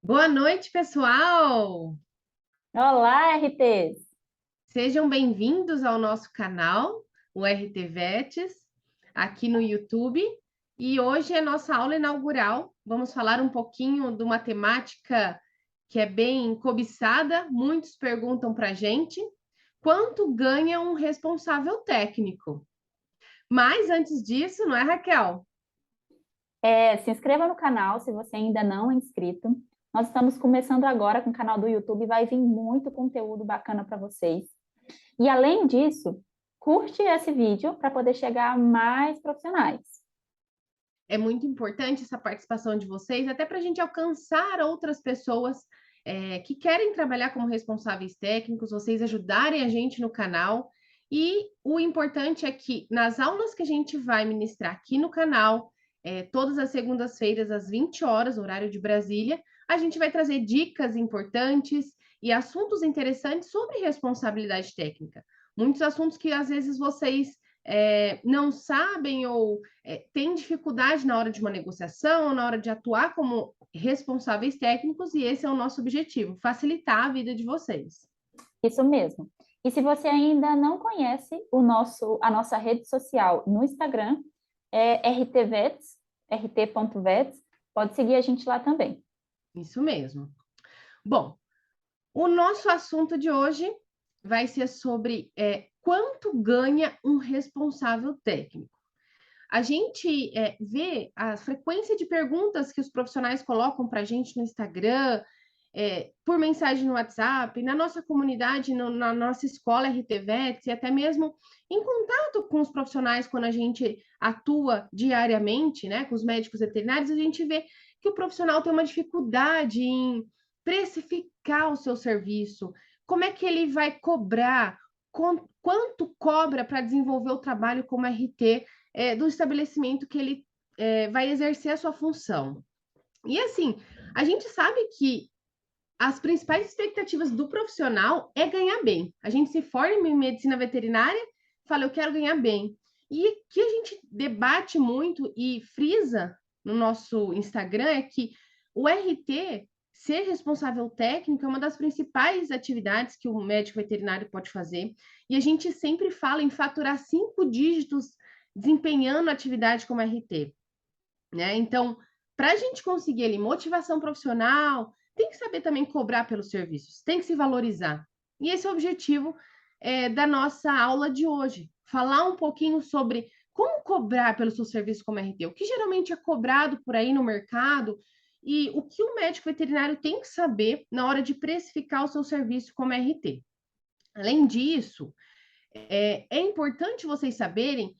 Boa noite, pessoal! Olá, RTs! Sejam bem-vindos ao nosso canal, o RT Vets, aqui no YouTube. E hoje é nossa aula inaugural. Vamos falar um pouquinho de uma temática que é bem cobiçada. Muitos perguntam para a gente: quanto ganha um responsável técnico? Mas antes disso, não é, Raquel? Se inscreva no canal se você ainda não é inscrito. Nós estamos começando agora com o canal do YouTube, vai vir muito conteúdo bacana para vocês. E além disso, curte esse vídeo para poder chegar a mais profissionais. É muito importante essa participação de vocês, até para a gente alcançar outras pessoas que querem trabalhar como responsáveis técnicos, vocês ajudarem a gente no canal. E o importante é que nas aulas que a gente vai ministrar aqui no canal, todas as segundas-feiras, às 20 horas, horário de Brasília, a gente vai trazer dicas importantes e assuntos interessantes sobre responsabilidade técnica. Muitos assuntos que às vezes vocês não sabem ou têm dificuldade na hora de uma negociação, na hora de atuar como responsáveis técnicos, e esse é o nosso objetivo, facilitar a vida de vocês. Isso mesmo. E se você ainda não conhece a nossa rede social no Instagram, é rtvets, rt.vets, pode seguir a gente lá também. Isso mesmo. Bom, o nosso assunto de hoje vai ser sobre quanto ganha um responsável técnico. A gente vê a frequência de perguntas que os profissionais colocam para a gente no Instagram, por mensagem no WhatsApp, na nossa comunidade, na nossa escola RTVETS, e até mesmo em contato com os profissionais quando a gente atua diariamente, né, com os médicos veterinários, a gente vê que o profissional tem uma dificuldade em precificar o seu serviço, como é que ele vai cobrar, quanto cobra para desenvolver o trabalho como RT do estabelecimento que ele vai exercer a sua função. E assim, a gente sabe que as principais expectativas do profissional é ganhar bem. A gente se forma em medicina veterinária, fala, eu quero ganhar bem. E o que a gente debate muito e frisa no nosso Instagram é que o RT, ser responsável técnico, é uma das principais atividades que o médico veterinário pode fazer. E a gente sempre fala em faturar 5 dígitos desempenhando a atividade como RT, né? Então, para a gente conseguir ali motivação profissional, tem que saber também cobrar pelos serviços, tem que se valorizar. E esse é o objetivo da nossa aula de hoje. Falar um pouquinho sobre como cobrar pelo seu serviço como RT, o que geralmente é cobrado por aí no mercado e o que o médico veterinário tem que saber na hora de precificar o seu serviço como RT. Além disso, é importante vocês saberem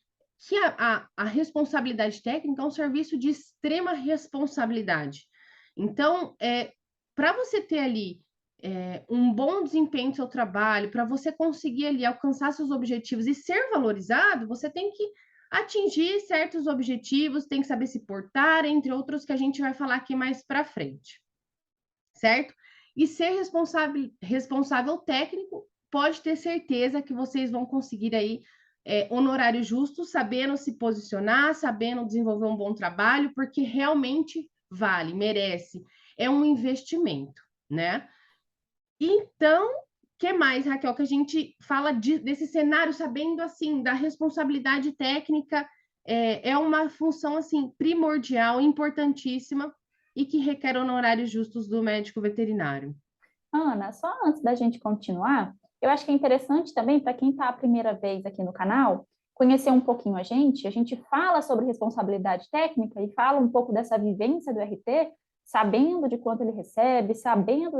que a responsabilidade técnica é um serviço de extrema responsabilidade. Então, para você ter ali um bom desempenho no seu trabalho, para você conseguir ali alcançar seus objetivos e ser valorizado, você tem que atingir certos objetivos, tem que saber se portar, entre outros que a gente vai falar aqui mais para frente, certo? E ser responsável técnico, pode ter certeza que vocês vão conseguir aí honorário justo, sabendo se posicionar, sabendo desenvolver um bom trabalho, porque realmente vale, merece. É um investimento, né? Então, o que mais, Raquel, que a gente fala desse cenário, sabendo assim da responsabilidade técnica, é uma função assim primordial, importantíssima e que requer honorários justos do médico veterinário. Ana, só antes da gente continuar, eu acho que é interessante também para quem está a primeira vez aqui no canal, conhecer um pouquinho a gente. A gente fala sobre responsabilidade técnica e fala um pouco dessa vivência do RT, sabendo de quanto ele recebe, sabendo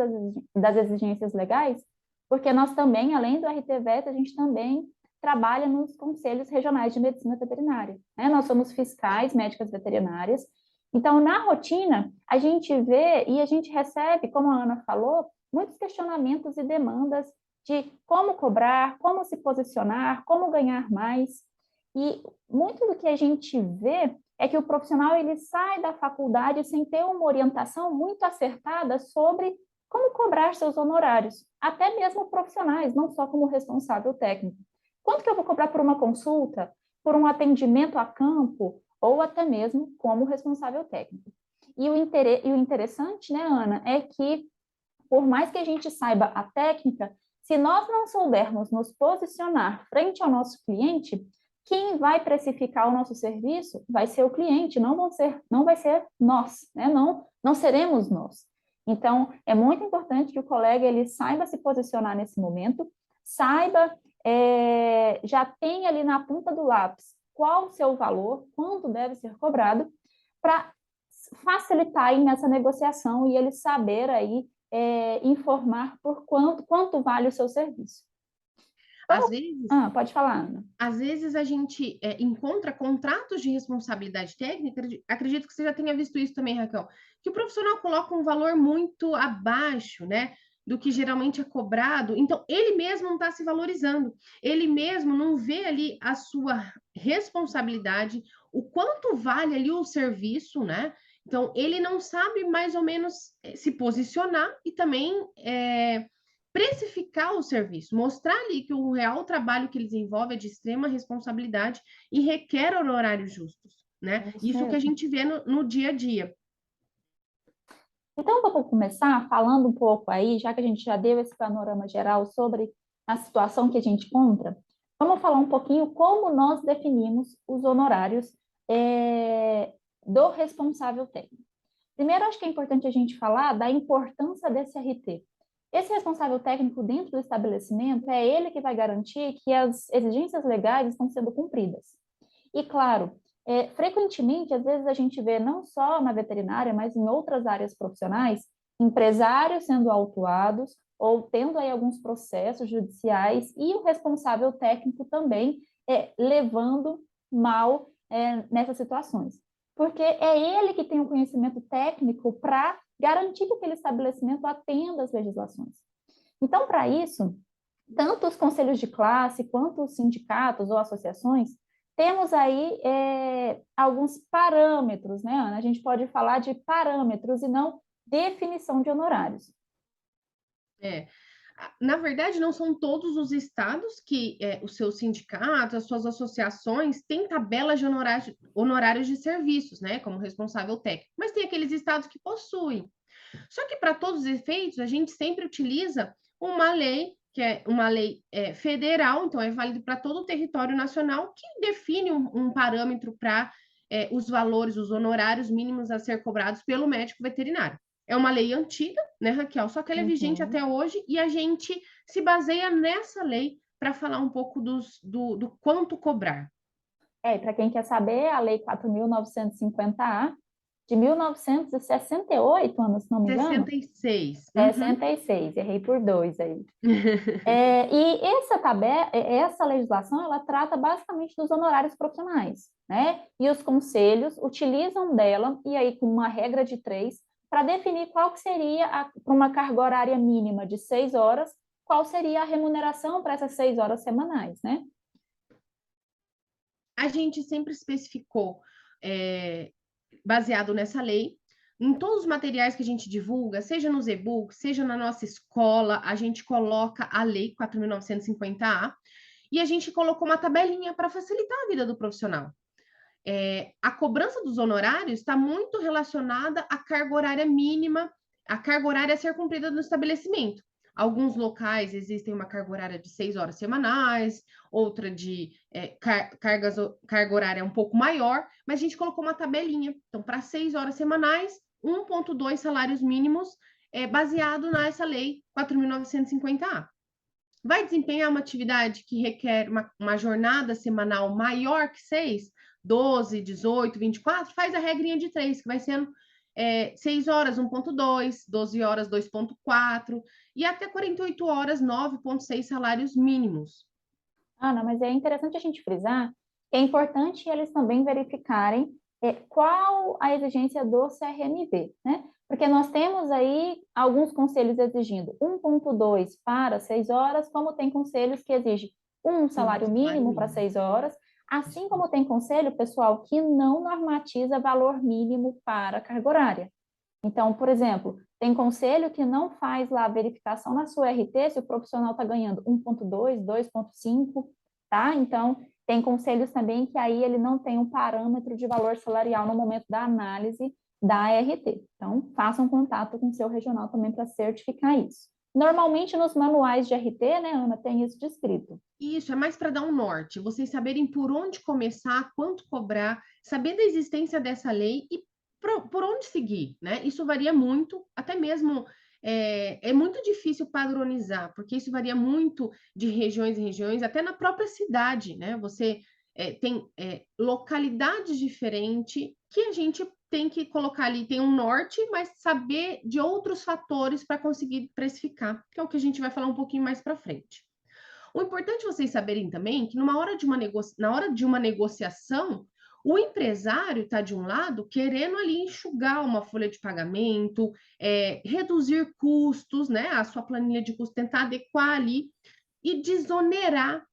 das exigências legais, porque nós também, além do RT-VET, a gente também trabalha nos conselhos regionais de medicina veterinária, né? Nós somos fiscais médicas veterinárias. Então, na rotina, a gente vê e a gente recebe, como a Ana falou, muitos questionamentos e demandas de como cobrar, como se posicionar, como ganhar mais. E muito do que a gente vê é que o profissional ele sai da faculdade sem ter uma orientação muito acertada sobre como cobrar seus honorários, até mesmo profissionais, não só como responsável técnico. Quanto que eu vou cobrar por uma consulta, por um atendimento a campo, ou até mesmo como responsável técnico? E o interessante, né, Ana, é que, por mais que a gente saiba a técnica, se nós não soubermos nos posicionar frente ao nosso cliente, quem vai precificar o nosso serviço vai ser o cliente, não vai ser nós, né? Não seremos nós. Então, é muito importante que o colega ele saiba se posicionar nesse momento, saiba, já tem ali na ponta do lápis qual o seu valor, quanto deve ser cobrado, para facilitar aí nessa negociação e ele saber aí informar por quanto vale o seu serviço. Às vezes, pode falar, Ana. Às vezes a gente encontra contratos de responsabilidade técnica, acredito que você já tenha visto isso também, Raquel, que o profissional coloca um valor muito abaixo, né, do que geralmente é cobrado, então ele mesmo não está se valorizando, ele mesmo não vê ali a sua responsabilidade, o quanto vale ali o serviço, né? Então ele não sabe mais ou menos se posicionar e também precificar o serviço, mostrar ali que o real trabalho que ele desenvolve é de extrema responsabilidade e requer honorários justos, né? Isso que a gente vê no dia a dia. Então, vamos começar falando um pouco aí, já que a gente já deu esse panorama geral sobre a situação que a gente encontra, vamos falar um pouquinho como nós definimos os honorários do responsável técnico. Primeiro, acho que é importante a gente falar da importância desse RT. Esse responsável técnico dentro do estabelecimento é ele que vai garantir que as exigências legais estão sendo cumpridas. E, claro, frequentemente, às vezes a gente vê não só na veterinária, mas em outras áreas profissionais, empresários sendo autuados ou tendo aí alguns processos judiciais e o responsável técnico também levando mal nessas situações. Porque é ele que tem o conhecimento técnico para garantir que aquele estabelecimento atenda às legislações. Então, para isso, tanto os conselhos de classe quanto os sindicatos ou associações, temos aí alguns parâmetros, né, Ana? A gente pode falar de parâmetros e não definição de honorários. Na verdade, não são todos os estados que os seus sindicatos, as suas associações têm tabelas de honorários de serviços, né, como responsável técnico, mas tem aqueles estados que possuem. Só que, para todos os efeitos, a gente sempre utiliza uma lei, que é uma lei federal, então é válido para todo o território nacional, que define um parâmetro para os valores, os honorários mínimos a ser cobrados pelo médico veterinário. É uma lei antiga, né, Raquel? Só que ela é vigente até hoje e a gente se baseia nessa lei para falar um pouco do quanto cobrar. Para quem quer saber, a Lei 4.950-A, de 1968, Ana, se não me engano. 66. 66, errei por 2 aí. E essa legislação, ela trata basicamente dos honorários profissionais, né? E os conselhos utilizam dela, e aí com uma regra de 3, para definir qual que seria, para uma carga horária mínima de 6 horas, qual seria a remuneração para essas 6 horas semanais, né? A gente sempre especificou, baseado nessa lei, em todos os materiais que a gente divulga, seja nos e-books, seja na nossa escola, a gente coloca a lei 4.950-A e a gente colocou uma tabelinha para facilitar a vida do profissional. A cobrança dos honorários está muito relacionada à carga horária mínima, a carga horária a ser cumprida no estabelecimento. Alguns locais existem uma carga horária de 6 horas semanais, outra de carga horária um pouco maior, mas a gente colocou uma tabelinha. Então, para 6 horas semanais, 1,2 salários mínimos, baseado nessa lei 4.950-A. Vai desempenhar uma atividade que requer uma jornada semanal maior que 6, 12, 18, 24, faz a regrinha de 3, que vai sendo 6 horas 1,2, 12 horas 2,4 e até 48 horas 9,6 salários mínimos. Ana, mas é interessante a gente frisar que é importante eles também verificarem qual a exigência do CRMV, né? Porque nós temos aí alguns conselhos exigindo 1,2 para 6 horas, como tem conselhos que exigem um salário mínimo para 6 horas, assim como tem conselho, pessoal, que não normatiza valor mínimo para carga horária. Então, por exemplo, tem conselho que não faz lá a verificação na sua RT se o profissional está ganhando 1,2, 2,5, tá? Então, Tem conselhos também que aí ele não tem um parâmetro de valor salarial no momento da análise da ART. Então, façam contato com o seu regional também para certificar isso. Normalmente, nos manuais de RT, né, Ana, tem isso descrito. Isso, é mais para dar um norte, vocês saberem por onde começar, quanto cobrar, saber da existência dessa lei e por onde seguir, né? Isso varia muito, até mesmo é muito difícil padronizar, porque isso varia muito de regiões em regiões, até na própria cidade, né? Você tem localidades diferentes que a gente tem que colocar ali, tem um norte, mas saber de outros fatores para conseguir precificar, que é o que a gente vai falar um pouquinho mais para frente. O importante vocês saberem também que na hora de uma negociação, o empresário está de um lado querendo ali enxugar uma folha de pagamento, reduzir custos, né? A sua planilha de custos, tentar adequar ali e desonerar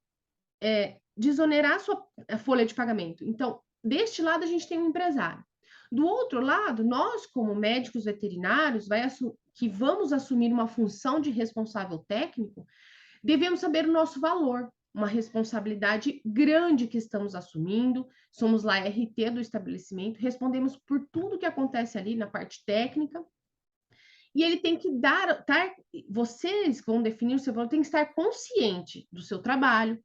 a sua folha de pagamento. Então, deste lado a gente tem um empresário. Do outro lado, nós, como médicos veterinários, que vamos assumir uma função de responsável técnico, devemos saber o nosso valor, uma responsabilidade grande que estamos assumindo. Somos lá RT do estabelecimento, respondemos por tudo que acontece ali na parte técnica. E ele tem que vocês vão definir o seu valor, tem que estar consciente do seu trabalho,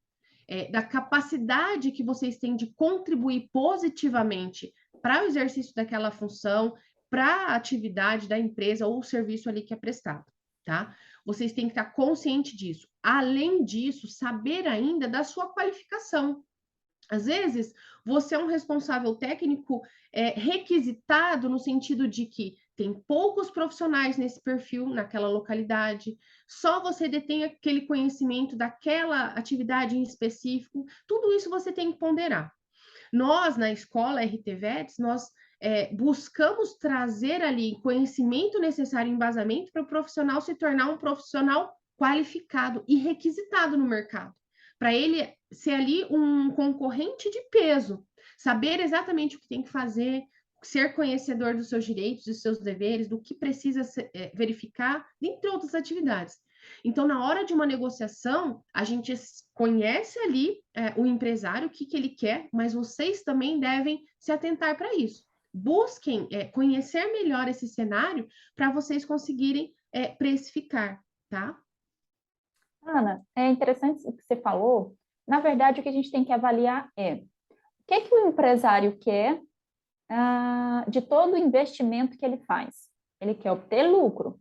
da capacidade que vocês têm de contribuir positivamente para o exercício daquela função, para a atividade da empresa ou o serviço ali que é prestado, tá? Vocês têm que estar consciente disso. Além disso, saber ainda da sua qualificação. Às vezes, você é um responsável técnico requisitado no sentido de que tem poucos profissionais nesse perfil, naquela localidade, só você detém aquele conhecimento daquela atividade em específico, tudo isso você tem que ponderar. Nós, na escola RT-VETS, nós buscamos trazer ali conhecimento necessário, embasamento para o profissional se tornar um profissional qualificado e requisitado no mercado, para ele ser ali um concorrente de peso, saber exatamente o que tem que fazer, ser conhecedor dos seus direitos, dos seus deveres, do que precisa verificar, entre outras atividades. Então, na hora de uma negociação, a gente conhece ali o empresário, o que ele quer, mas vocês também devem se atentar para isso. Busquem conhecer melhor esse cenário para vocês conseguirem precificar, tá? Ana, é interessante o que você falou. Na verdade, o que a gente tem que avaliar é o que o empresário quer de todo o investimento que ele faz. Ele quer obter lucro.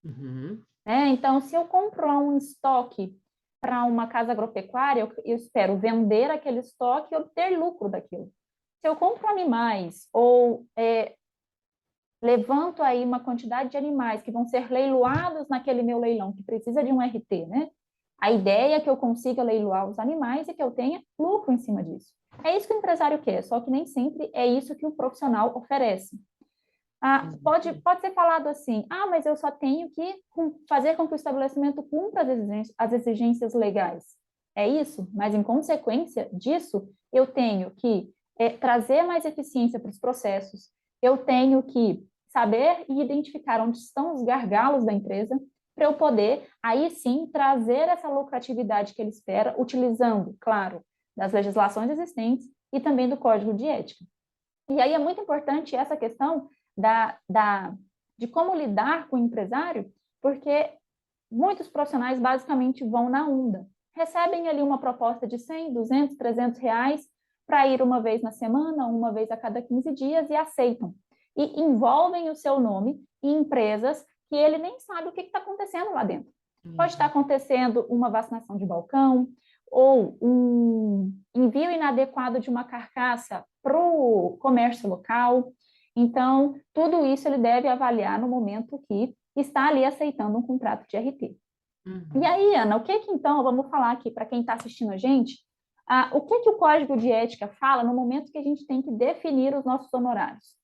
Uhum. Então, se eu compro um estoque para uma casa agropecuária, eu espero vender aquele estoque e obter lucro daquilo. Se eu compro animais ou levanto aí uma quantidade de animais que vão ser leiloados naquele meu leilão, que precisa de um RT, né? A ideia é que eu consiga leiloar os animais e que eu tenha lucro em cima disso. É isso que o empresário quer, só que nem sempre é isso que o profissional oferece. Pode ser falado assim, mas eu só tenho que fazer com que o estabelecimento cumpra as exigências legais. É isso, mas em consequência disso, eu tenho que trazer mais eficiência para os processos, eu tenho que saber e identificar onde estão os gargalos da empresa, para eu poder, aí sim, trazer essa lucratividade que ele espera, utilizando, claro, das legislações existentes e também do Código de Ética. E aí é muito importante essa questão de como lidar com o empresário, porque muitos profissionais basicamente vão na onda. Recebem ali uma proposta de 100, 200, 300 reais para ir uma vez na semana, uma vez a cada 15 dias e aceitam. E envolvem o seu nome em empresas que ele nem sabe o que está acontecendo lá dentro. Pode estar acontecendo uma vacinação de balcão, ou um envio inadequado de uma carcaça para o comércio local. Então, tudo isso ele deve avaliar no momento que está ali aceitando um contrato de RT. Uhum. E aí, Ana, o que então, vamos falar aqui para quem está assistindo a gente, o que o Código de Ética fala no momento que a gente tem que definir os nossos honorários?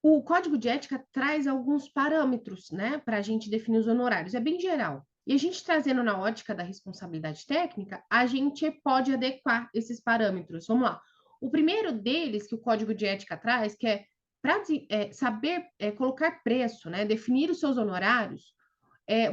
O Código de Ética traz alguns parâmetros, né, para a gente definir os honorários. É bem geral. E a gente trazendo na ótica da responsabilidade técnica, a gente pode adequar esses parâmetros. Vamos lá. O primeiro deles que o Código de Ética traz, que é para saber colocar preço, né, definir os seus honorários,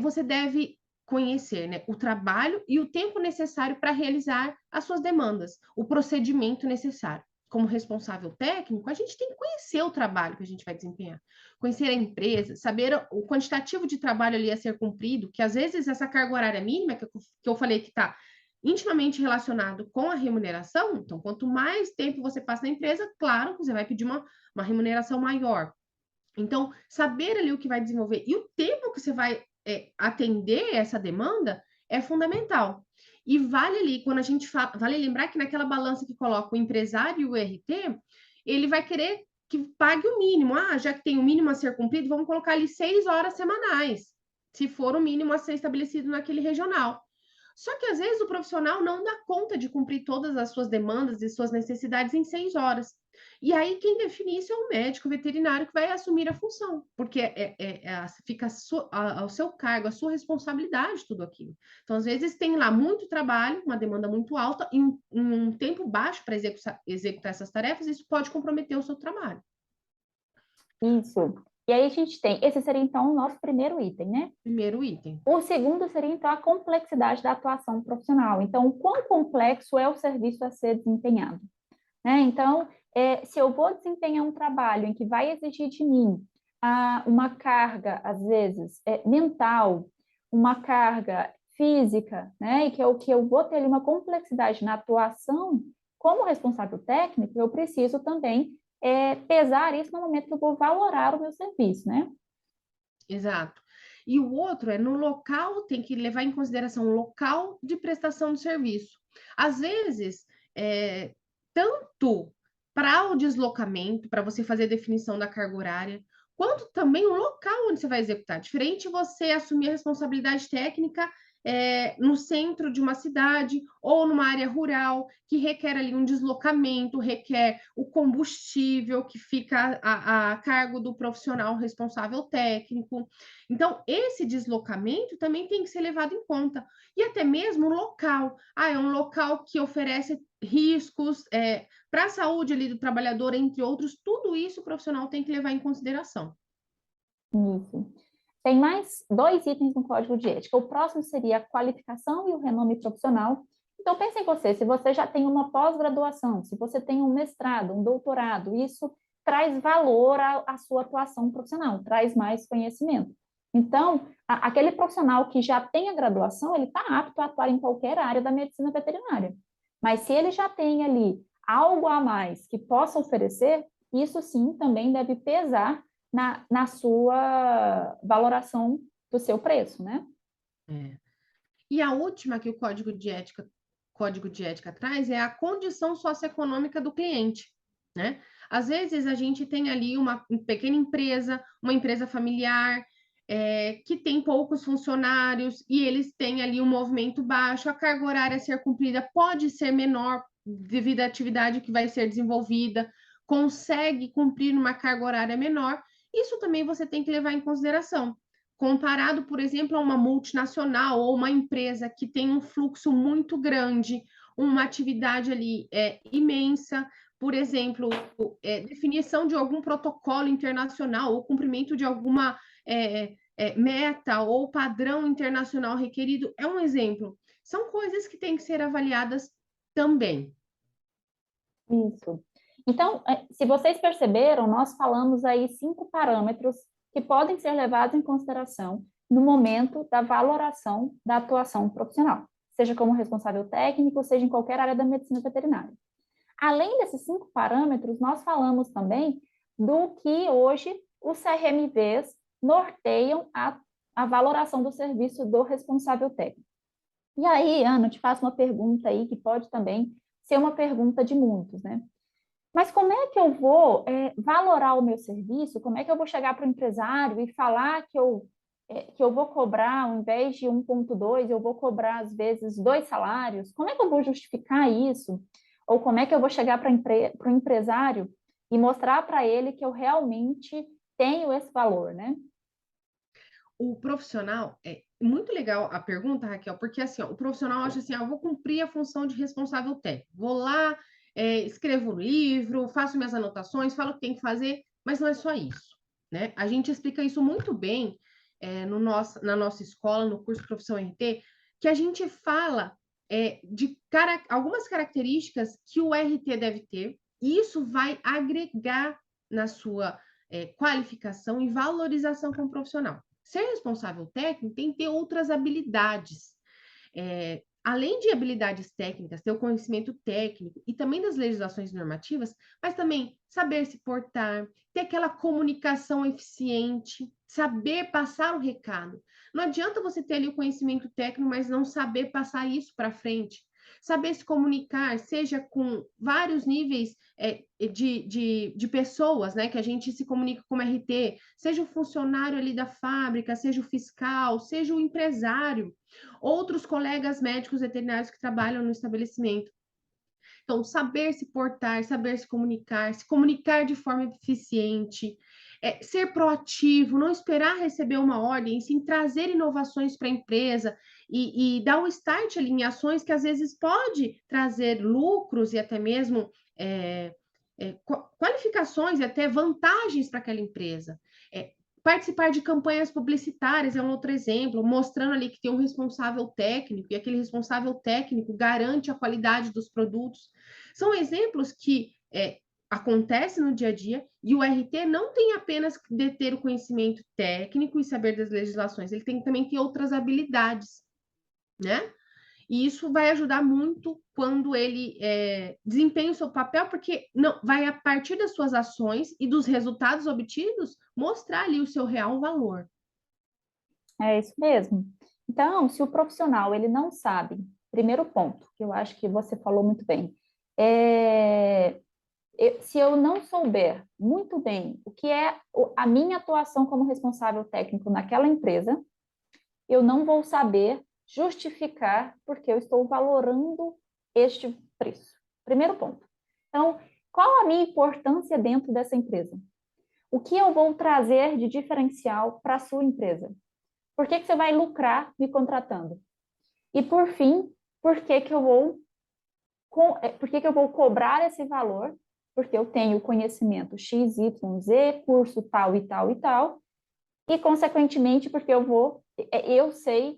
você deve conhecer, né, o trabalho e o tempo necessário para realizar as suas demandas, o procedimento necessário. Como responsável técnico, a gente tem que conhecer o trabalho que a gente vai desempenhar, conhecer a empresa, saber o quantitativo de trabalho ali a ser cumprido, que às vezes essa carga horária mínima, que eu falei que está intimamente relacionado com a remuneração, então quanto mais tempo você passa na empresa, claro, você vai pedir uma remuneração maior. Então, saber ali o que vai desenvolver e o tempo que você vai atender essa demanda é fundamental. E vale ali, quando a gente fala, vale lembrar que naquela balança que coloca o empresário e o RT, ele vai querer que pague o mínimo. Ah, já que tem o mínimo a ser cumprido, vamos colocar ali 6 horas semanais, se for o mínimo a ser estabelecido naquele regional. Só que às vezes o profissional não dá conta de cumprir todas as suas demandas e suas necessidades em 6 horas. E aí quem define isso é o médico veterinário que vai assumir a função, porque fica ao seu cargo, a sua responsabilidade, tudo aquilo. Então, às vezes, tem lá muito trabalho, uma demanda muito alta, e um tempo baixo para executar essas tarefas, isso pode comprometer o seu trabalho. Isso. E aí a gente tem, esse seria então o nosso primeiro item, né? Primeiro item. O segundo seria então a complexidade da atuação profissional. Então, o quão complexo é o serviço a ser desempenhado, né? Então, se eu vou desempenhar um trabalho em que vai exigir de mim uma carga, às vezes, mental, uma carga física, né? E que eu vou ter ali uma complexidade na atuação como responsável técnico, eu preciso também pesar isso no momento que eu vou valorar o meu serviço, né? Exato. E o outro é no local, tem que levar em consideração o local de prestação de serviço. Às vezes, tanto para o deslocamento, para você fazer a definição da carga horária, quanto também o local onde você vai executar. Diferente você assumir a responsabilidade técnica no centro de uma cidade ou numa área rural, que requer ali um deslocamento, requer o combustível que fica a cargo do profissional responsável técnico. Então, esse deslocamento também tem que ser levado em conta. E até mesmo o local. É um local que oferece riscos para a saúde ali do trabalhador, entre outros. Tudo isso o profissional tem que levar em consideração. Isso. Tem mais 2 itens no Código de Ética. O próximo seria a qualificação e o renome profissional. Então, pense em você, se você já tem uma pós-graduação, se você tem um mestrado, um doutorado, isso traz valor à sua atuação profissional, traz mais conhecimento. Então, aquele profissional que já tem a graduação, ele está apto a atuar em qualquer área da medicina veterinária. Mas se ele já tem ali algo a mais que possa oferecer, isso sim também deve pesar na sua valoração do seu preço, né? E a última que o Código de Ética traz é a condição socioeconômica do cliente, né? Às vezes a gente tem ali uma pequena empresa, uma empresa familiar, que tem poucos funcionários e eles têm ali um movimento baixo, a carga horária a ser cumprida pode ser menor devido à atividade que vai ser desenvolvida, consegue cumprir uma carga horária menor. Isso também você tem que levar em consideração. Comparado, por exemplo, a uma multinacional ou uma empresa que tem um fluxo muito grande, uma atividade ali imensa, por exemplo, definição de algum protocolo internacional ou cumprimento de alguma meta ou padrão internacional requerido, é um exemplo. São coisas que têm que ser avaliadas também. Isso. Então, se vocês perceberam, nós falamos aí 5 parâmetros que podem ser levados em consideração no momento da valoração da atuação profissional, seja como responsável técnico, seja em qualquer área da medicina veterinária. Além desses 5 parâmetros, nós falamos também do que hoje os CRMVs norteiam a valoração do serviço do responsável técnico. E aí, Ana, eu te faço uma pergunta aí que pode também ser uma pergunta de muitos, né? Mas como é que eu vou valorar o meu serviço? Como é que eu vou chegar para o empresário e falar que eu vou cobrar, ao invés de 1,2, eu vou cobrar, às vezes, 2 salários? Como é que eu vou justificar isso? Ou como é que eu vou chegar para o empresário e mostrar para ele que eu realmente tenho esse valor, né? O profissional, é muito legal a pergunta, Raquel, porque assim, o profissional acha assim, eu vou cumprir a função de responsável técnico, vou lá, escrevo o livro, faço minhas anotações, falo o que tem que fazer, mas não é só isso, né? A gente explica isso muito bem na nossa escola, no curso Profissão RT, que a gente fala de algumas características que o RT deve ter, e isso vai agregar na sua qualificação e valorização como profissional. Ser responsável técnico tem que ter outras habilidades. Além de habilidades técnicas, ter o conhecimento técnico e também das legislações normativas, mas também saber se portar, ter aquela comunicação eficiente, saber passar o recado. Não adianta você ter ali o conhecimento técnico, mas não saber passar isso para frente. Saber se comunicar, seja com vários níveis de pessoas, né? Que a gente se comunica como RT, seja o funcionário ali da fábrica, seja o fiscal, seja o empresário, outros colegas médicos veterinários que trabalham no estabelecimento. Então, saber se portar, saber se comunicar de forma eficiente, ser proativo, não esperar receber uma ordem, sim trazer inovações para a empresa e dar um start ali em ações que às vezes pode trazer lucros e até mesmo qualificações e até vantagens para aquela empresa. Participar de campanhas publicitárias é um outro exemplo, mostrando ali que tem um responsável técnico e aquele responsável técnico garante a qualidade dos produtos. São exemplos que acontecem no dia a dia e o RT não tem apenas de ter o conhecimento técnico e saber das legislações, ele tem que também ter outras habilidades, né? E isso vai ajudar muito quando ele desempenha o seu papel, porque não vai, a partir das suas ações e dos resultados obtidos, mostrar ali o seu real valor. É isso mesmo. Então, se o profissional ele não sabe, primeiro ponto, que eu acho que você falou muito bem, se eu não souber muito bem o que é a minha atuação como responsável técnico naquela empresa, eu não vou saber justificar porque eu estou valorando este preço. Primeiro ponto. Então, qual a minha importância dentro dessa empresa? O que eu vou trazer de diferencial para a sua empresa? Por que você vai lucrar me contratando? E, por fim, por que eu vou cobrar esse valor? Porque eu tenho conhecimento X, Y, Z, curso tal e tal e tal, e, consequentemente, porque eu sei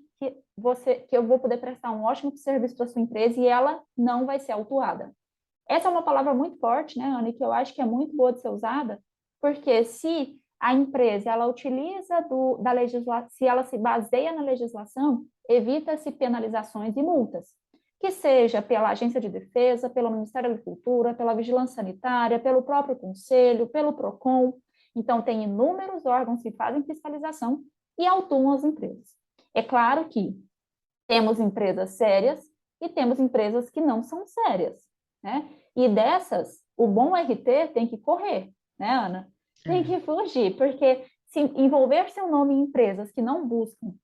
que eu vou poder prestar um ótimo serviço para a sua empresa e ela não vai ser autuada. Essa é uma palavra muito forte, né, Ana, que eu acho que é muito boa de ser usada, porque se a empresa ela utiliza da legislação, se ela se baseia na legislação, evita-se penalizações e multas, que seja pela Agência de Defesa, pelo Ministério da Agricultura, pela Vigilância Sanitária, pelo próprio Conselho, pelo PROCON. Então, tem inúmeros órgãos que fazem fiscalização e autuam as empresas. É claro que temos empresas sérias e temos empresas que não são sérias, né? E dessas, o bom RT tem que correr, né, Ana? Tem que fugir, porque se envolver seu nome em empresas que não buscam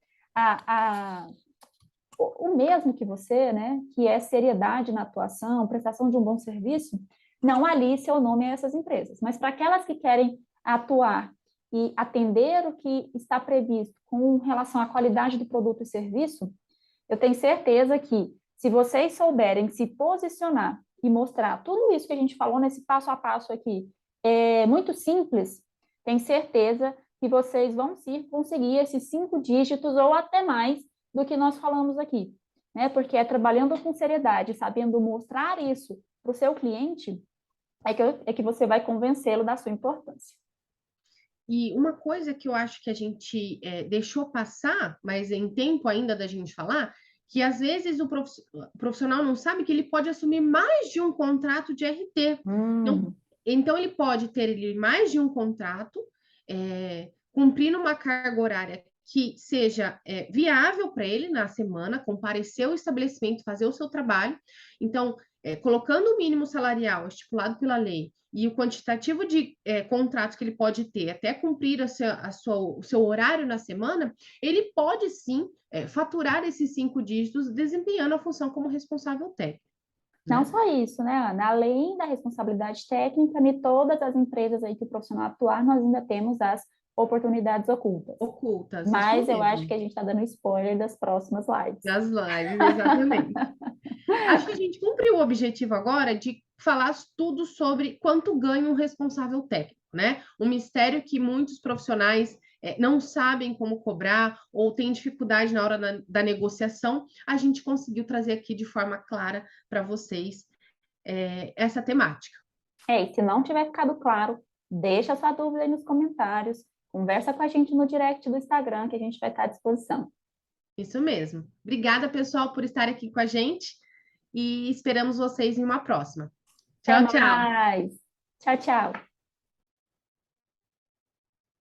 o mesmo que você, né, que é seriedade na atuação, prestação de um bom serviço, não alie seu nome a essas empresas. Mas para aquelas que querem atuar e atender o que está previsto com relação à qualidade do produto e serviço, eu tenho certeza que, se vocês souberem se posicionar e mostrar tudo isso que a gente falou nesse passo a passo aqui, é muito simples, tenho certeza que vocês vão conseguir esses 5 dígitos ou até mais do que nós falamos aqui, né? Porque é trabalhando com seriedade, sabendo mostrar isso para o seu cliente, é que você vai convencê-lo da sua importância. E uma coisa que eu acho que a gente deixou passar, mas em tempo ainda da gente falar, que às vezes o profissional não sabe que ele pode assumir mais de um contrato de RT. Então ele pode ter mais de um contrato, cumprindo uma carga horária que seja viável para ele na semana, comparecer ao estabelecimento, fazer o seu trabalho. Então, colocando o mínimo salarial estipulado pela lei e o quantitativo de contratos que ele pode ter até cumprir o seu horário na semana, ele pode sim faturar esses 5 dígitos desempenhando a função como responsável técnico. Não só isso, né, Ana? Além da responsabilidade técnica, em todas as empresas aí que o profissional atuar, nós ainda temos as oportunidades ocultas. Mas eu acho que a gente está dando spoiler das próximas lives. Das lives, exatamente. Acho que a gente cumpriu o objetivo agora de falar tudo sobre quanto ganha um responsável técnico, né? Um mistério que muitos profissionais não sabem como cobrar ou têm dificuldade na hora da negociação, a gente conseguiu trazer aqui de forma clara para vocês essa temática. E se não tiver ficado claro, deixa sua dúvida aí nos comentários, conversa com a gente no direct do Instagram, que a gente vai estar à disposição. Isso mesmo. Obrigada, pessoal, por estar aqui com a gente e esperamos vocês em uma próxima. Até Tchau, tchau. mais! Tchau, tchau!